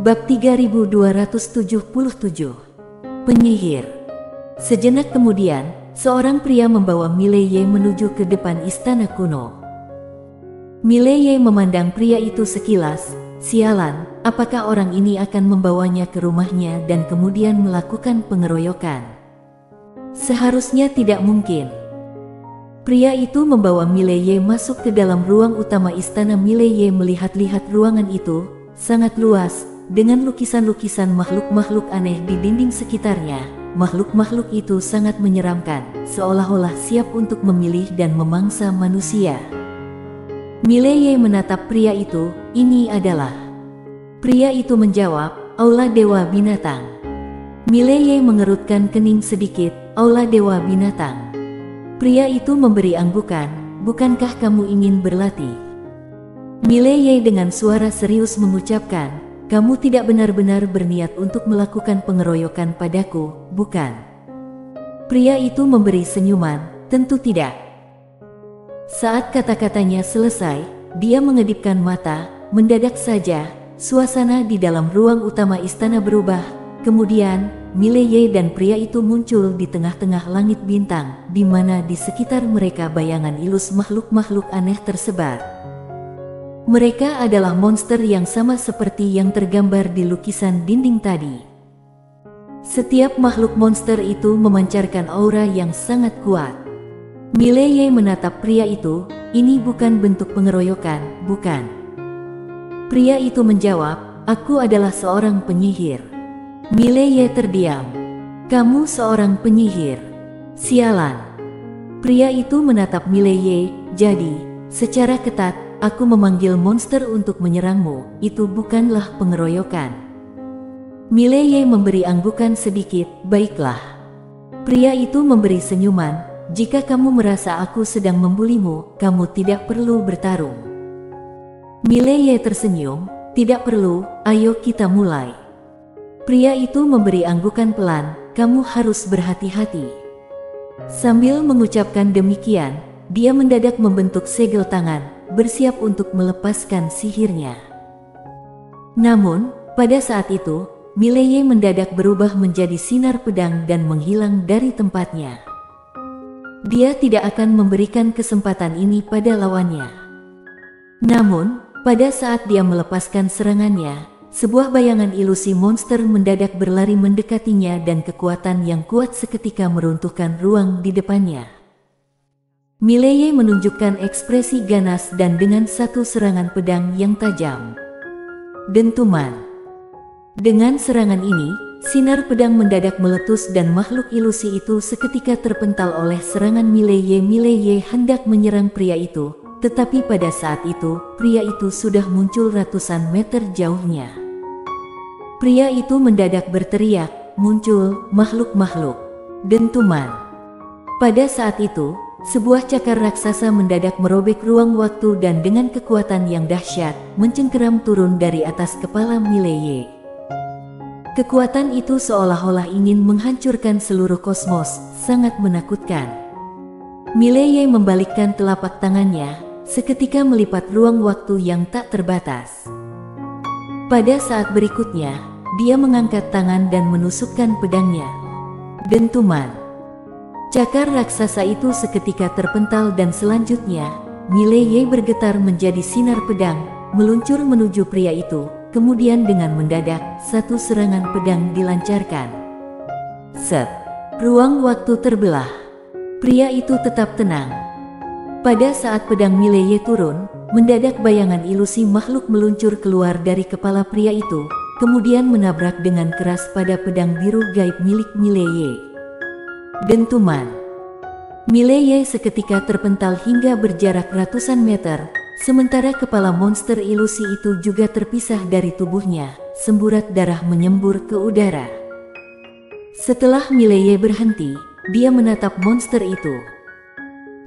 Bab 3277. Penyihir. Sejenak kemudian, seorang pria membawa Mileye menuju ke depan istana kuno. Mileye memandang pria itu sekilas. Sialan, apakah orang ini akan membawanya ke rumahnya dan kemudian melakukan pengeroyokan? Seharusnya tidak mungkin. Pria itu membawa Mileye masuk ke dalam ruang utama istana. Mileye melihat-lihat ruangan itu, sangat luas, dengan lukisan-lukisan makhluk-makhluk aneh di dinding sekitarnya. Makhluk-makhluk itu sangat menyeramkan, seolah-olah siap untuk memilih dan memangsa manusia. Mileye menatap pria itu. Ini adalah... Pria itu menjawab, Aula Dewa Binatang. Mileye mengerutkan kening sedikit. Aula Dewa Binatang. Pria itu memberi anggukan, bukankah kamu ingin berlatih? Mileye dengan suara serius mengucapkan, kamu tidak benar-benar berniat untuk melakukan pengeroyokan padaku, bukan? Pria itu memberi senyuman, tentu tidak. Saat kata-katanya selesai, dia mengedipkan mata. Mendadak saja, suasana di dalam ruang utama istana berubah. Kemudian, Mileye dan pria itu muncul di tengah-tengah langit bintang, di mana di sekitar mereka bayangan ilus makhluk-makhluk aneh tersebar. Mereka adalah monster yang sama seperti yang tergambar di lukisan dinding tadi. Setiap makhluk monster itu memancarkan aura yang sangat kuat. Mileye menatap pria itu, ini bukan bentuk pengeroyokan, bukan? Pria itu menjawab, aku adalah seorang penyihir. Mileye terdiam. Kamu seorang penyihir? Sialan. Pria itu menatap Mileye, jadi, secara ketat, aku memanggil monster untuk menyerangmu, itu bukanlah pengeroyokan. Mileye memberi anggukan sedikit, baiklah. Pria itu memberi senyuman, jika kamu merasa aku sedang membulimu, kamu tidak perlu bertarung. Mileye tersenyum, tidak perlu, ayo kita mulai. Pria itu memberi anggukan pelan, kamu harus berhati-hati. Sambil mengucapkan demikian, dia mendadak membentuk segel tangan, bersiap untuk melepaskan sihirnya. Namun, pada saat itu, Mileye mendadak berubah menjadi sinar pedang dan menghilang dari tempatnya. Dia tidak akan memberikan kesempatan ini pada lawannya. Namun, pada saat dia melepaskan serangannya, sebuah bayangan ilusi monster mendadak berlari mendekatinya dan kekuatan yang kuat seketika meruntuhkan ruang di depannya. Mileye menunjukkan ekspresi ganas dan dengan satu serangan pedang yang tajam. Dentuman. Dengan serangan ini, sinar pedang mendadak meletus dan makhluk ilusi itu seketika terpental oleh serangan Mileye. Mileye hendak menyerang pria itu, tetapi pada saat itu, pria itu sudah muncul ratusan meter jauhnya. Pria itu mendadak berteriak, muncul makhluk-makhluk. Dentuman. Pada saat itu, sebuah cakar raksasa mendadak merobek ruang waktu dan dengan kekuatan yang dahsyat, mencengkeram turun dari atas kepala Mileye. Kekuatan itu seolah-olah ingin menghancurkan seluruh kosmos, sangat menakutkan. Mileye membalikkan telapak tangannya, seketika melipat ruang waktu yang tak terbatas. Pada saat berikutnya, dia mengangkat tangan dan menusukkan pedangnya. Dentuman. Cakar raksasa itu seketika terpental dan selanjutnya, Mileye bergetar menjadi sinar pedang, meluncur menuju pria itu, kemudian dengan mendadak, satu serangan pedang dilancarkan. Set. Ruang waktu terbelah. Pria itu tetap tenang. Pada saat pedang Mileye turun, mendadak bayangan ilusi makhluk meluncur keluar dari kepala pria itu, kemudian menabrak dengan keras pada pedang biru gaib milik Mileye. Dentuman. Mileye seketika terpental hingga berjarak ratusan meter, sementara kepala monster ilusi itu juga terpisah dari tubuhnya, semburat darah menyembur ke udara. Setelah Mileye berhenti, dia menatap monster itu.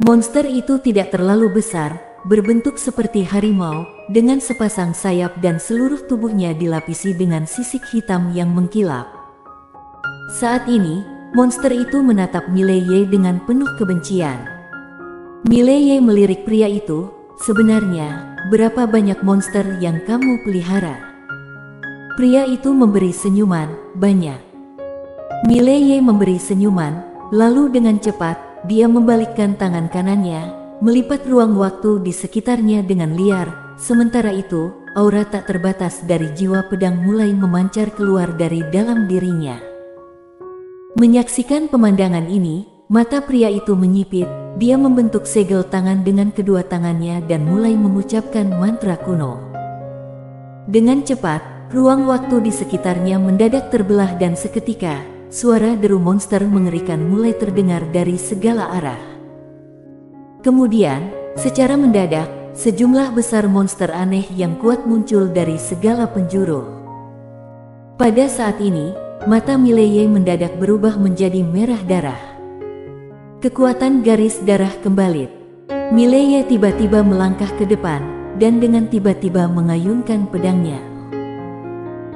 Monster itu tidak terlalu besar, berbentuk seperti harimau, dengan sepasang sayap dan seluruh tubuhnya dilapisi dengan sisik hitam yang mengkilap. Saat ini, monster itu menatap Mileye dengan penuh kebencian. Mileye melirik pria itu, sebenarnya, berapa banyak monster yang kamu pelihara? Pria itu memberi senyuman banyak. Mileye memberi senyuman, lalu dengan cepat dia membalikkan tangan kanannya, melipat ruang waktu di sekitarnya dengan liar. Sementara itu, aura tak terbatas dari jiwa pedang mulai memancar keluar dari dalam dirinya. Menyaksikan pemandangan ini, mata pria itu menyipit. Dia membentuk segel tangan dengan kedua tangannya dan mulai mengucapkan mantra kuno. Dengan cepat, ruang waktu di sekitarnya mendadak terbelah dan seketika, suara deru monster mengerikan mulai terdengar dari segala arah. Kemudian, secara mendadak, sejumlah besar monster aneh yang kuat muncul dari segala penjuru. Pada saat ini, mata Mileye mendadak berubah menjadi merah darah. Kekuatan garis darah kembali. Mileye tiba-tiba melangkah ke depan, dan dengan tiba-tiba mengayunkan pedangnya.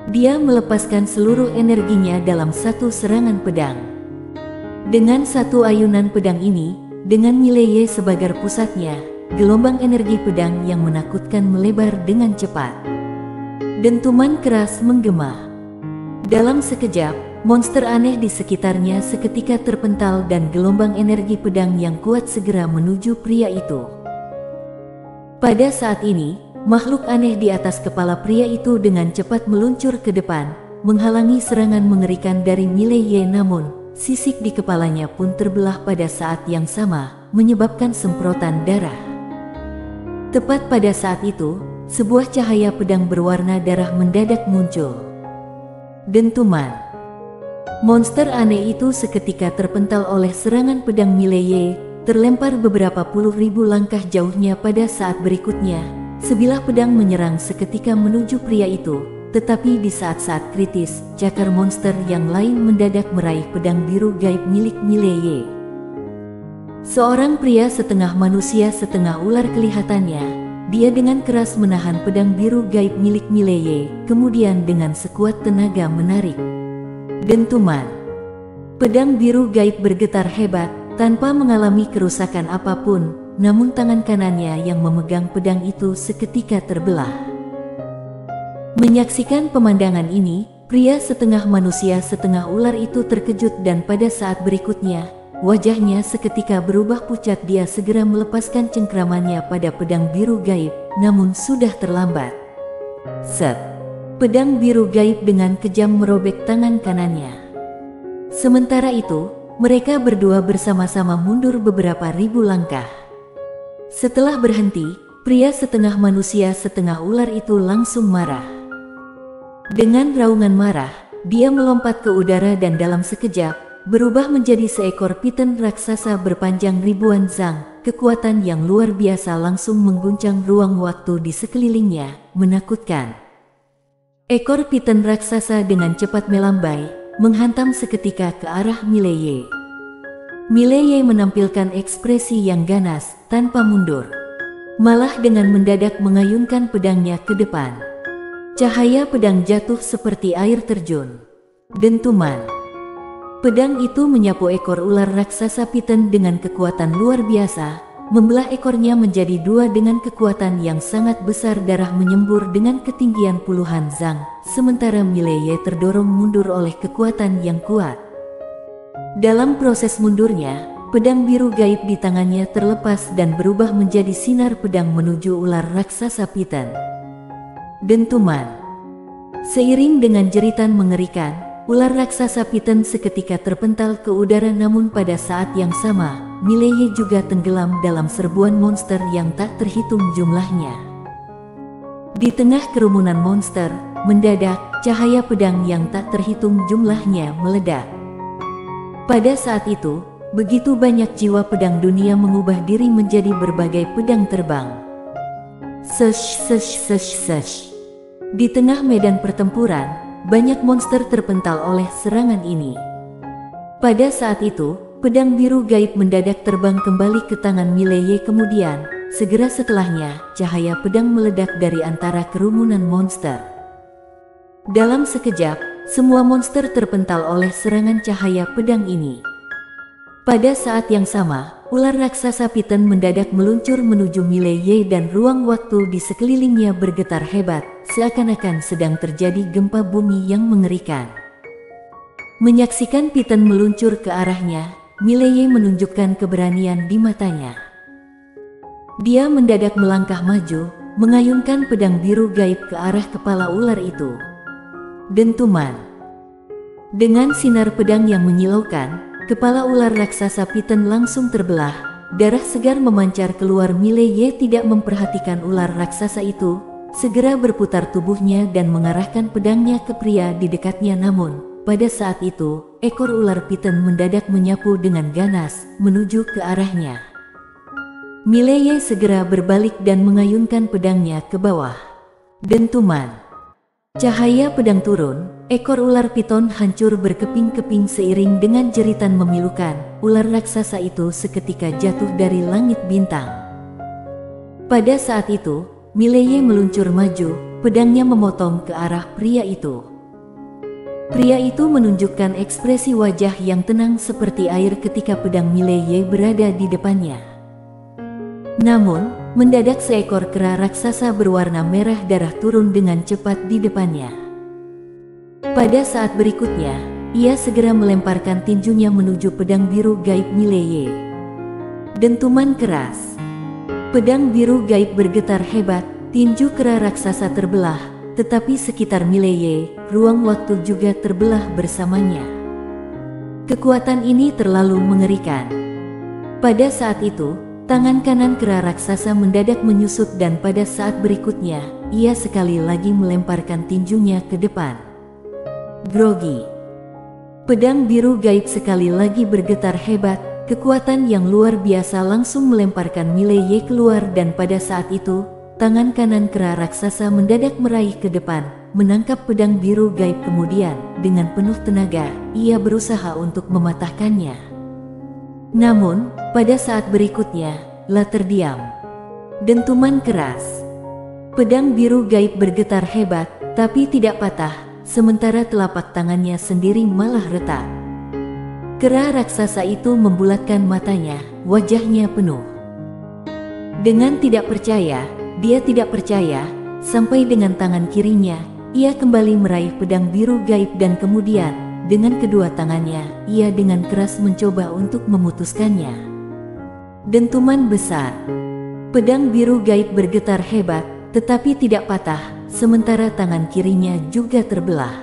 Dia melepaskan seluruh energinya dalam satu serangan pedang. Dengan satu ayunan pedang ini, dengan Mileye sebagai pusatnya, gelombang energi pedang yang menakutkan melebar dengan cepat. Dentuman keras menggema. Dalam sekejap, monster aneh di sekitarnya seketika terpental dan gelombang energi pedang yang kuat segera menuju pria itu. Pada saat ini, makhluk aneh di atas kepala pria itu dengan cepat meluncur ke depan, menghalangi serangan mengerikan dari Mileye, namun sisik di kepalanya pun terbelah pada saat yang sama, menyebabkan semprotan darah. Tepat pada saat itu, sebuah cahaya pedang berwarna darah mendadak muncul. Dentuman. Monster aneh itu seketika terpental oleh serangan pedang Mileye, terlempar beberapa puluh ribu langkah jauhnya. Pada saat berikutnya, sebilah pedang menyerang seketika menuju pria itu, tetapi di saat-saat kritis, cakar monster yang lain mendadak meraih pedang biru gaib milik Mileye. Seorang pria setengah manusia setengah ular kelihatannya, dia dengan keras menahan pedang biru gaib milik Mileye, kemudian dengan sekuat tenaga menarik. Dentuman. Pedang biru gaib bergetar hebat, tanpa mengalami kerusakan apapun, namun tangan kanannya yang memegang pedang itu seketika terbelah. Menyaksikan pemandangan ini, pria setengah manusia setengah ular itu terkejut dan pada saat berikutnya, wajahnya seketika berubah pucat. Dia segera melepaskan cengkramannya pada pedang biru gaib, namun sudah terlambat. Set. Pedang biru gaib dengan kejam merobek tangan kanannya. Sementara itu, mereka berdua bersama-sama mundur beberapa ribu langkah. Setelah berhenti, pria setengah manusia setengah ular itu langsung marah. Dengan raungan marah, dia melompat ke udara dan dalam sekejap, berubah menjadi seekor piton raksasa berpanjang ribuan zang. Kekuatan yang luar biasa langsung mengguncang ruang waktu di sekelilingnya, menakutkan. Ekor piton raksasa dengan cepat melambai, menghantam seketika ke arah Mileye. Mileye menampilkan ekspresi yang ganas, tanpa mundur. Malah dengan mendadak mengayunkan pedangnya ke depan. Cahaya pedang jatuh seperti air terjun. Dentuman. Pedang itu menyapu ekor ular raksasa piton dengan kekuatan luar biasa, membelah ekornya menjadi dua dengan kekuatan yang sangat besar. Darah menyembur dengan ketinggian puluhan zang, sementara Mileye terdorong mundur oleh kekuatan yang kuat. Dalam proses mundurnya, pedang biru gaib di tangannya terlepas dan berubah menjadi sinar pedang menuju ular raksasa piton. Dentuman. Seiring dengan jeritan mengerikan, ular raksasa piton seketika terpental ke udara, namun pada saat yang sama, Mileye juga tenggelam dalam serbuan monster yang tak terhitung jumlahnya. Di tengah kerumunan monster, mendadak, cahaya pedang yang tak terhitung jumlahnya meledak. Pada saat itu, begitu banyak jiwa pedang dunia mengubah diri menjadi berbagai pedang terbang. Sesh, sesh, sesh, sesh. Di tengah medan pertempuran, banyak monster terpental oleh serangan ini. Pada saat itu, pedang biru gaib mendadak terbang kembali ke tangan Mileye, kemudian, segera setelahnya, cahaya pedang meledak dari antara kerumunan monster. Dalam sekejap, semua monster terpental oleh serangan cahaya pedang ini. Pada saat yang sama, ular raksasa Piton mendadak meluncur menuju Mileye dan ruang waktu di sekelilingnya bergetar hebat, seakan-akan sedang terjadi gempa bumi yang mengerikan. Menyaksikan Piton meluncur ke arahnya, Mileye menunjukkan keberanian di matanya. Dia mendadak melangkah maju, mengayunkan pedang biru gaib ke arah kepala ular itu. Dentuman. Dengan sinar pedang yang menyilaukan, kepala ular raksasa Piton langsung terbelah, darah segar memancar keluar. Mileye tidak memperhatikan ular raksasa itu, segera berputar tubuhnya dan mengarahkan pedangnya ke pria di dekatnya. Namun, pada saat itu, ekor ular Piton mendadak menyapu dengan ganas, menuju ke arahnya. Mileye segera berbalik dan mengayunkan pedangnya ke bawah. Dentuman. Cahaya pedang turun, ekor ular Piton hancur berkeping-keping seiring dengan jeritan memilukan. Ular raksasa itu seketika jatuh dari langit bintang. Pada saat itu, Mileye meluncur maju, pedangnya memotong ke arah pria itu. Pria itu menunjukkan ekspresi wajah yang tenang seperti air ketika pedang Mileye berada di depannya. Namun, mendadak seekor kera raksasa berwarna merah darah turun dengan cepat di depannya. Pada saat berikutnya, ia segera melemparkan tinjunya menuju pedang biru gaib Mileye. Dentuman keras. Pedang biru gaib bergetar hebat, tinju kera raksasa terbelah, tetapi sekitar Mileye, ruang waktu juga terbelah bersamanya. Kekuatan ini terlalu mengerikan. Pada saat itu, tangan kanan kera raksasa mendadak menyusut dan pada saat berikutnya, ia sekali lagi melemparkan tinjunya ke depan. Grogi. Pedang biru gaib sekali lagi bergetar hebat, kekuatan yang luar biasa langsung melemparkan Mileye keluar dan pada saat itu, tangan kanan kera raksasa mendadak meraih ke depan, menangkap pedang biru gaib kemudian, dengan penuh tenaga, ia berusaha untuk mematahkannya. Namun, pada saat berikutnya, lah terdiam. Dentuman keras. Pedang biru gaib bergetar hebat, tapi tidak patah, sementara telapak tangannya sendiri malah retak. Kera raksasa itu membulatkan matanya, wajahnya penuh dengan tidak percaya. Dia tidak percaya, sampai dengan tangan kirinya, ia kembali meraih pedang biru gaib dan kemudian, dengan kedua tangannya, ia dengan keras mencoba untuk memutuskannya. Dentuman besar. Pedang biru gaib bergetar hebat, tetapi tidak patah, sementara tangan kirinya juga terbelah.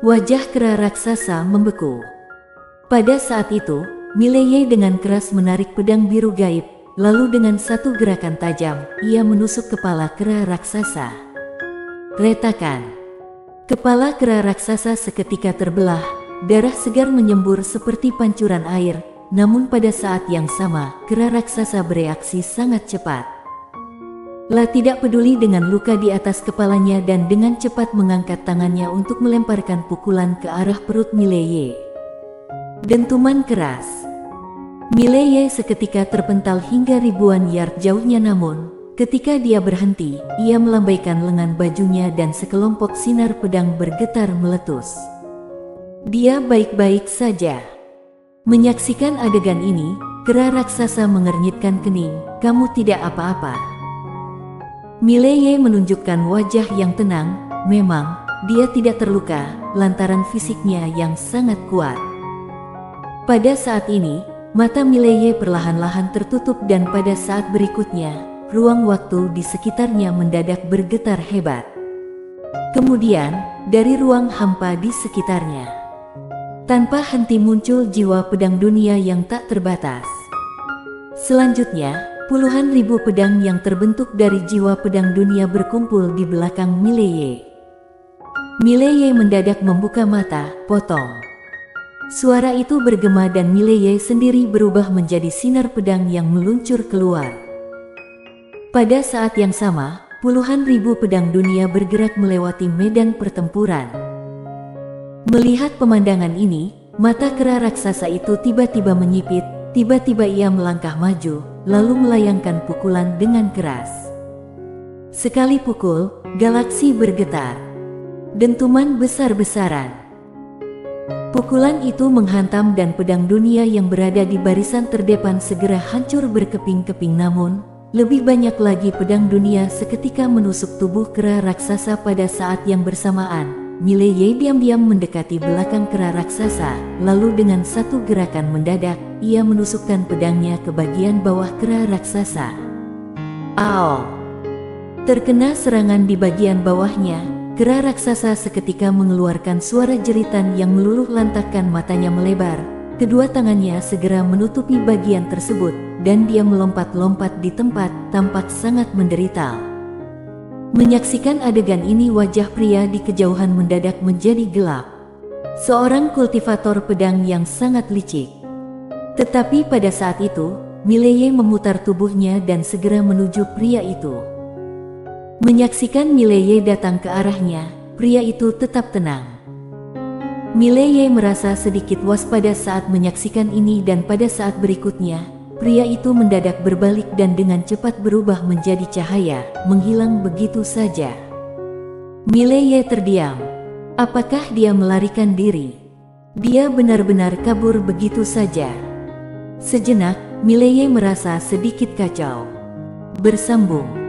Wajah kera raksasa membeku. Pada saat itu, Mileye dengan keras menarik pedang biru gaib, lalu dengan satu gerakan tajam, ia menusuk kepala kera raksasa. Retakan. Kepala kera raksasa seketika terbelah, darah segar menyembur seperti pancuran air, namun pada saat yang sama, kera raksasa bereaksi sangat cepat. Lah tidak peduli dengan luka di atas kepalanya dan dengan cepat mengangkat tangannya untuk melemparkan pukulan ke arah perut Mileye. Dentuman keras. Mileye seketika terpental hingga ribuan yard jauhnya namun, ketika dia berhenti, ia melambaikan lengan bajunya dan sekelompok sinar pedang bergetar meletus. Dia baik-baik saja. Menyaksikan adegan ini, kera raksasa mengernyitkan kening, "Kamu tidak apa-apa?" Mileye menunjukkan wajah yang tenang, memang, dia tidak terluka, lantaran fisiknya yang sangat kuat. Pada saat ini, mata Mileye perlahan-lahan tertutup dan pada saat berikutnya, ruang waktu di sekitarnya mendadak bergetar hebat. Kemudian, dari ruang hampa di sekitarnya, tanpa henti muncul jiwa pedang dunia yang tak terbatas. Selanjutnya, puluhan ribu pedang yang terbentuk dari jiwa pedang dunia berkumpul di belakang Mileye. Mileye mendadak membuka mata, potong. Suara itu bergema dan Mileye sendiri berubah menjadi sinar pedang yang meluncur keluar. Pada saat yang sama, puluhan ribu pedang dunia bergerak melewati medan pertempuran. Melihat pemandangan ini, mata kera raksasa itu tiba-tiba menyipit, tiba-tiba ia melangkah maju, lalu melayangkan pukulan dengan keras. Sekali pukul, galaksi bergetar. Dentuman besar-besaran. Pukulan itu menghantam dan pedang dunia yang berada di barisan terdepan segera hancur berkeping-keping, namun lebih banyak lagi pedang dunia seketika menusuk tubuh kera raksasa pada saat yang bersamaan. Mileye diam-diam mendekati belakang kera raksasa, lalu dengan satu gerakan mendadak, ia menusukkan pedangnya ke bagian bawah kera raksasa. Ao! Terkena serangan di bagian bawahnya, kera raksasa seketika mengeluarkan suara jeritan yang meluluh lantakkan, matanya melebar, kedua tangannya segera menutupi bagian tersebut, dan dia melompat-lompat di tempat, tampak sangat menderita. Menyaksikan adegan ini, wajah pria di kejauhan mendadak menjadi gelap. Seorang kultivator pedang yang sangat licik. Tetapi pada saat itu, Mileye memutar tubuhnya dan segera menuju pria itu. Menyaksikan Mileye datang ke arahnya, pria itu tetap tenang. Mileye merasa sedikit waspada saat menyaksikan ini, dan pada saat berikutnya, pria itu mendadak berbalik dan dengan cepat berubah menjadi cahaya, menghilang begitu saja. Mileye terdiam. Apakah dia melarikan diri? Dia benar-benar kabur begitu saja. Sejenak, Mileye merasa sedikit kacau. Bersambung.